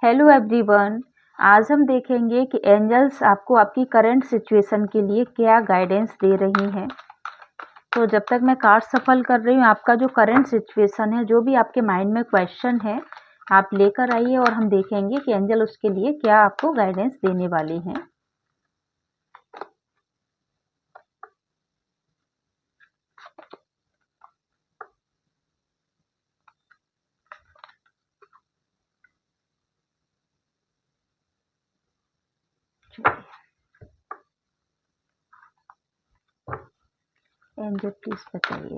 Hello everyone. आज हम देखेंगे कि एंजल्स आपको आपकी करंट सिचुएशन के लिए क्या गाइडेंस दे रही हैं। तो जब तक मैं कार्ड सफल कर रही हूँ, आपका जो करंट सिचुएशन है, जो भी आपके माइंड में क्वेश्चन है, आप लेकर आइए और हम देखेंगे कि एंजल उसके लिए क्या आपको गाइडेंस देने वाले हैं। एंजल प्लीज बताइए।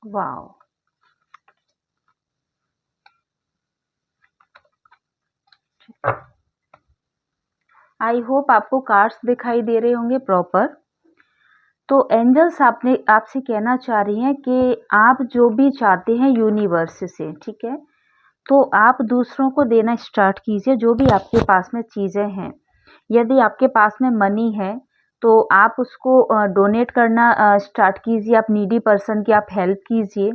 वाओ, आई होप आपको कार्ड्स दिखाई दे रहे होंगे प्रॉपर। तो एंजल्स आपसे कहना चाह रही हैं कि आप जो भी चाहते हैं यूनिवर्स से, ठीक है, तो आप दूसरों को देना स्टार्ट कीजिए। जो भी आपके पास में चीज़ें हैं, यदि आपके पास में मनी है तो आप उसको डोनेट करना स्टार्ट कीजिए। आप नीडी पर्सन की आप हेल्प कीजिए,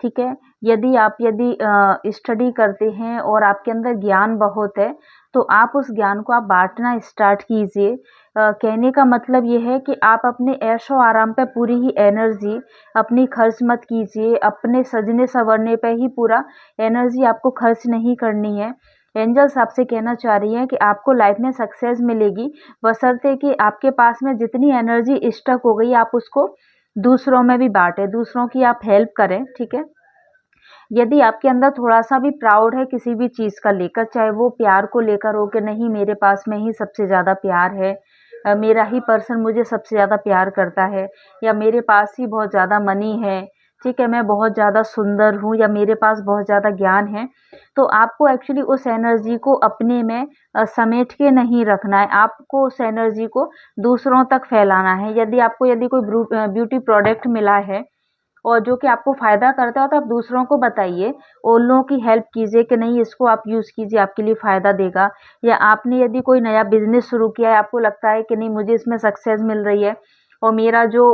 ठीक है। यदि स्टडी करते हैं और आपके अंदर ज्ञान बहुत है तो आप उस ज्ञान को आप बांटना स्टार्ट कीजिए। कहने का मतलब ये है कि आप अपने ऐशो आराम पे पूरी ही एनर्जी अपनी खर्च मत कीजिए। अपने सजने संवरने पे ही पूरा एनर्जी आपको खर्च नहीं करनी है। एंजल्स आपसे कहना चाह रही हैं कि आपको लाइफ में सक्सेस मिलेगी, बशर्ते कि आपके पास में जितनी एनर्जी स्टक हो गई आप उसको दूसरों में भी बांटें, दूसरों की आप हेल्प करें, ठीक है। यदि आपके अंदर थोड़ा-सा भी प्राउड है किसी भी चीज़ का लेकर, चाहे वो प्यार को लेकर हो कि नहीं मेरे पास में ही सबसे ज़्यादा प्यार है, मेरा ही पर्सन मुझे सबसे ज़्यादा प्यार करता है, या मेरे पास ही बहुत ज़्यादा मनी है, ठीक है, मैं बहुत ज़्यादा सुंदर हूँ, या मेरे पास बहुत ज़्यादा ज्ञान है, तो आपको एक्चुअली उस एनर्जी को अपने में समेट के नहीं रखना है। आपको उस एनर्जी को दूसरों तक फैलाना है। यदि कोई ब्यूटी प्रोडक्ट मिला है और जो कि आपको फ़ायदा करता हो तो आप दूसरों को बताइए, उन लोगों की हेल्प कीजिए कि नहीं इसको आप यूज़ कीजिए, आपके लिए फ़ायदा देगा। या आपने यदि कोई नया बिज़नेस शुरू किया है, आपको लगता है कि नहीं मुझे इसमें सक्सेस मिल रही है और मेरा जो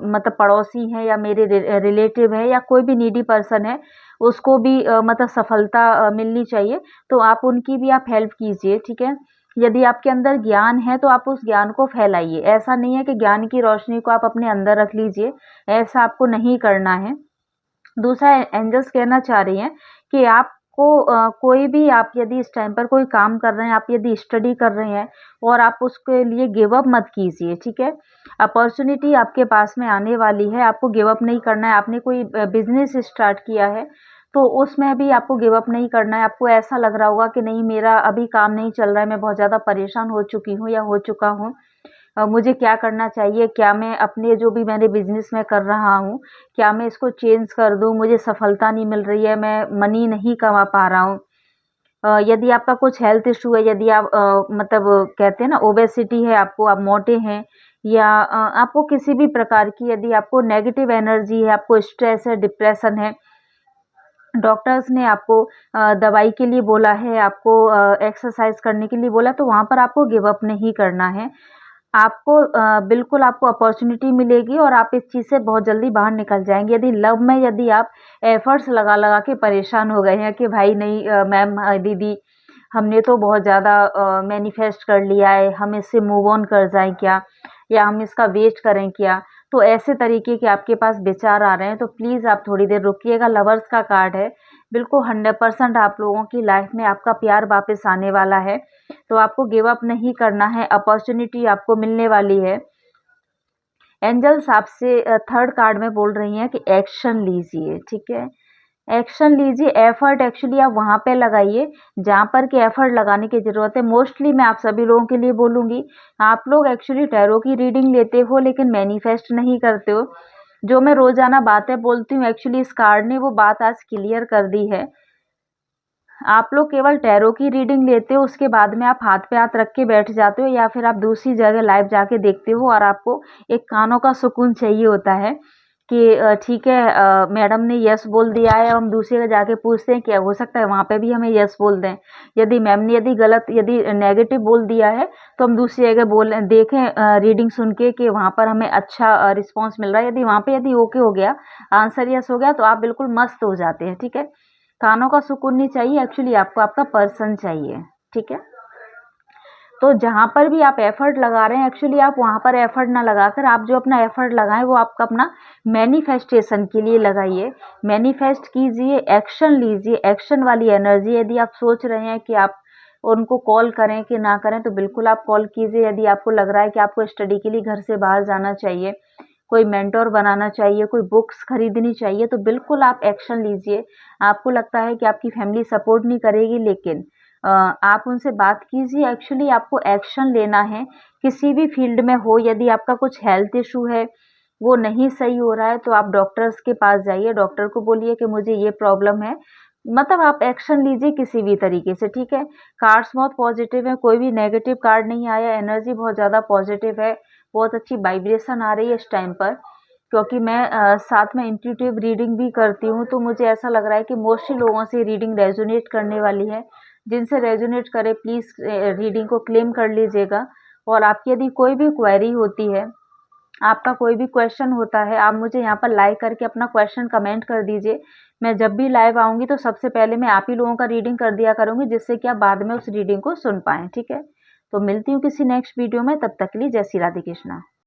मतलब पड़ोसी है या मेरे रिलेटिव है या कोई भी नीडी पर्सन है, उसको भी मतलब सफलता मिलनी चाहिए, तो आप उनकी भी आप हेल्प कीजिए, ठीक है। यदि आपके अंदर ज्ञान है तो आप उस ज्ञान को फैलाइए। ऐसा नहीं है कि ज्ञान की रोशनी को आप अपने अंदर रख लीजिए, ऐसा आपको नहीं करना है। दूसरा, एंजल्स कहना चाह रही हैं कि आपको कोई भी, आप यदि इस टाइम पर कोई काम कर रहे हैं, आप यदि स्टडी कर रहे हैं और आप उसके लिए गिव अप मत कीजिए, ठीक है। अपॉर्चुनिटी आपके पास में आने वाली है, आपको गिव अप नहीं करना है। आपने कोई बिजनेस स्टार्ट किया है तो उसमें भी आपको गिव अप नहीं करना है। आपको ऐसा लग रहा होगा कि नहीं मेरा अभी काम नहीं चल रहा है, मैं बहुत ज़्यादा परेशान हो चुकी हूँ या हो चुका हूँ, मुझे क्या करना चाहिए? क्या मैं अपने जो भी मैंने बिज़नेस में कर रहा हूँ, क्या मैं इसको चेंज कर दूँ? मुझे सफलता नहीं मिल रही है, मैं मनी नहीं कमा पा रहा हूँ। यदि आपका कुछ हेल्थ इश्यू है, यदि आप मतलब कहते हैं ना ओबेसिटी है आपको, आप मोटे हैं, या आपको किसी भी प्रकार की यदि आपको नेगेटिव एनर्जी है, आपको स्ट्रेस है, डिप्रेशन है, डॉक्टर्स ने आपको दवाई के लिए बोला है, आपको एक्सरसाइज करने के लिए बोला, तो वहाँ पर आपको गिव अप नहीं करना है। आपको बिल्कुल आपको अपॉर्च्युनिटी मिलेगी और आप इस चीज़ से बहुत जल्दी बाहर निकल जाएँगे। यदि लव में यदि आप एफर्ट्स लगा-लगा के परेशान हो गए हैं कि भाई नहीं मैम दीदी हमने तो बहुत ज़्यादा मैनिफेस्ट कर लिया है, हम इससे मूव ऑन कर जाएँ क्या? या हम इसका वेट करें क्या? तो ऐसे तरीके के आपके पास विचार आ रहे हैं तो प्लीज़ आप थोड़ी देर रुकिएगा। लवर्स का कार्ड है, बिल्कुल 100% आप लोगों की लाइफ में आपका प्यार वापस आने वाला है, तो आपको गिव अप नहीं करना है, अपॉर्च्युनिटी आपको मिलने वाली है। एंजल्स आपसे थर्ड कार्ड में बोल रही हैं कि एक्शन लीजिए, ठीक है। एक्शन लीजिए, एफर्ट एक्चुअली आप वहाँ पे लगाइए जहाँ पर कि एफर्ट लगाने की ज़रूरत है। मोस्टली मैं आप सभी लोगों के लिए बोलूँगी, आप लोग एक्चुअली टैरो की रीडिंग लेते हो लेकिन मैनिफेस्ट नहीं करते हो। जो मैं रोज़ाना बातें बोलती हूँ एक्चुअली इस कार्ड ने वो बात आज क्लियर कर दी है। आप लोग केवल टैरो की रीडिंग लेते हो, उसके बाद में आप हाथ पे हाथ रख के बैठ जाते हो या फिर आप दूसरी जगह लाइव जाके देखते हो और आपको एक कानों का सुकून चाहिए होता है कि ठीक है मैडम ने यस बोल दिया है, हम दूसरी जगह जाके पूछते हैं, क्या हो सकता है वहाँ पे भी हमें यस बोल दें। यदि मैम ने यदि नेगेटिव बोल दिया है तो हम दूसरी जगह देखें रीडिंग सुन के कि वहाँ पर हमें अच्छा रिस्पॉन्स मिल रहा है। यदि वहाँ पे ओके हो गया, आंसर यस हो गया, तो आप बिल्कुल मस्त हो जाते हैं। ठीक है, कानों का सुकून नहीं चाहिए, एक्चुअली आपको आपका पर्सन चाहिए। ठीक है, तो जहाँ पर भी आप एफर्ट लगा रहे हैं, एक्चुअली आप वहाँ पर एफर्ट ना लगाकर आप जो अपना एफर्ट लगाएं वो आपका अपना मैनिफेस्टेशन के लिए लगाइए। मैनिफेस्ट कीजिए, एक्शन लीजिए, एक्शन वाली एनर्जी। यदि आप सोच रहे हैं कि आप उनको कॉल करें कि ना करें, तो बिल्कुल आप कॉल कीजिए। यदि आपको लग रहा है कि आपको स्टडी के लिए घर से बाहर जाना चाहिए, कोई मेंटोर बनाना चाहिए, कोई बुक्स खरीदनी चाहिए, तो बिल्कुल आप एक्शन लीजिए। आपको लगता है कि आपकी फैमिली सपोर्ट नहीं करेगी, लेकिन आप उनसे बात कीजिए। एक्चुअली आपको एक्शन लेना है, किसी भी फील्ड में हो। यदि आपका कुछ हेल्थ इशू है, वो नहीं सही हो रहा है, तो आप डॉक्टर्स के पास जाइए, डॉक्टर को बोलिए कि मुझे ये प्रॉब्लम है। मतलब आप एक्शन लीजिए किसी भी तरीके से। ठीक है, कार्ड्स बहुत पॉजिटिव है, कोई भी नेगेटिव कार्ड नहीं आया, एनर्जी बहुत ज़्यादा पॉजिटिव है, बहुत अच्छी वाइब्रेशन आ रही है इस टाइम पर। क्योंकि मैं साथ में इंट्यूटिव रीडिंग भी करती हूँ, तो मुझे ऐसा लग रहा है कि मोस्टली लोगों से रीडिंग रेजोनेट करने वाली है। जिनसे रेजोनेट करे प्लीज़ रीडिंग को क्लेम कर लीजिएगा। और आपकी यदि कोई भी क्वेरी होती है, आपका कोई भी क्वेश्चन होता है, आप मुझे यहाँ पर लाइव करके अपना क्वेश्चन कमेंट कर दीजिए। मैं जब भी लाइव आऊँगी तो सबसे पहले मैं आप ही लोगों का रीडिंग कर दिया करूँगी, जिससे कि आप बाद में उस रीडिंग को सुन पाएँ। ठीक है, तो मिलती हूँ किसी नेक्स्ट वीडियो में, तब तक के लिए जय श्री राधे कृष्णा।